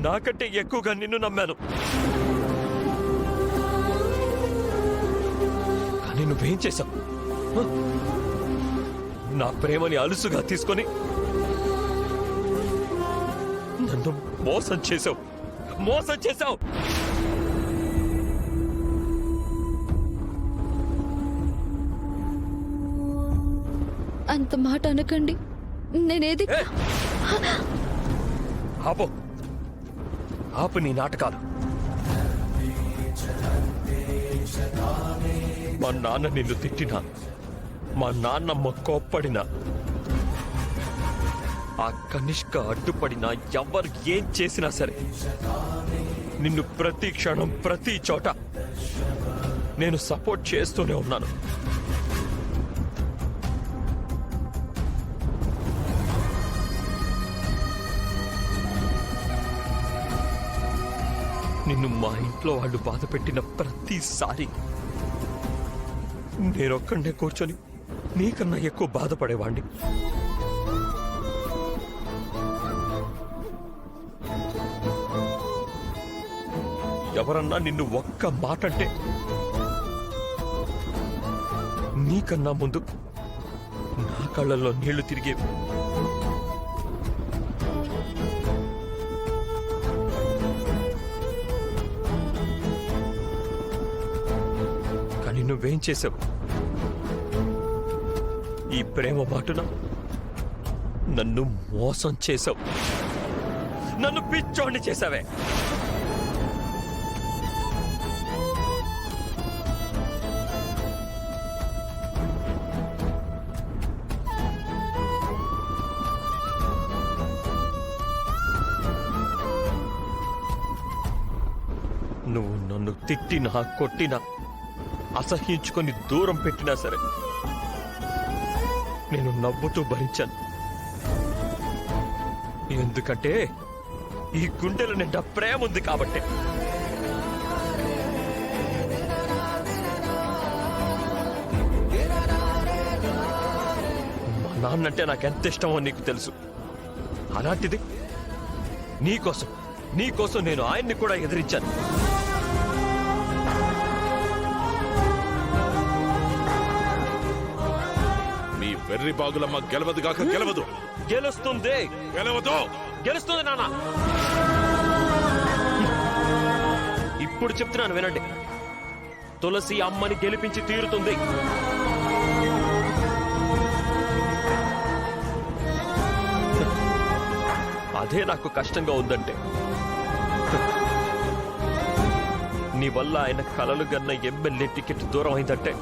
నాకంటే ఎక్కువగా నిన్ను నమ్మాను. కానీ నువ్వేం చేశావు? నా ప్రేమని అలుసుగా తీసుకొని నన్ను మోసం చేశావు. మోసం చేశావు. అంత మాట అనకండి. నేనేది ఆపు. ఆపు నీ నాటకాలు. మా నాన్న నిన్ను తిట్టినా, మా నాన్నమ్మ కోప్పడినా, ఆ కనిష్క అడ్డుపడినా, ఎవరు ఏం చేసినా సరే నిన్ను ప్రతి క్షణం ప్రతి చోట నేను సపోర్ట్ చేస్తూనే ఉన్నాను. నిన్ను మా ఇంట్లో వాళ్ళు బాధ పెట్టిన ప్రతిసారి నేనొక్కడే కూర్చొని నీకన్నా ఎక్కువ బాధపడేవాణ్ణి. ఎవరన్నా నిన్ను ఒక్క మాట అంటే నీకన్నా ముందు నా కళ్ళల్లో నీళ్లు తిరిగేవి. కానీ నువ్వేం చేసావు? ఈ ప్రేమ మాటున నన్ను మోసం చేశావు. నన్ను పిచ్చోడిని చేశావే. నువ్వు నన్ను తిట్టినా కొట్టినా అసహ్యించుకొని దూరం పెట్టినా సరే నేను నవ్వుతూ భరించాను. ఎందుకంటే ఈ గుండెల నిండా ప్రేమ ఉంది కాబట్టి. మా నాన్నంటే నాకెంత ఇష్టమో నీకు తెలుసు. అలాంటిది నీకోసం నేను ఆయన్ని కూడా ఎదిరించాను. వెర్రి బాగులమ్మ గెలవదు గాక గెలవదు. గెలుస్తుంది. గెలుస్తుంది నాన్న. ఇప్పుడు చెప్తున్నాను వినండి. తులసి అమ్మని గెలిపించి తీరుతుంది. అదే నాకు కష్టంగా ఉందంటే, నీ వల్ల ఆయన కలలు గన్న ఎమ్మెల్యే టికెట్ దూరం అయిందంటే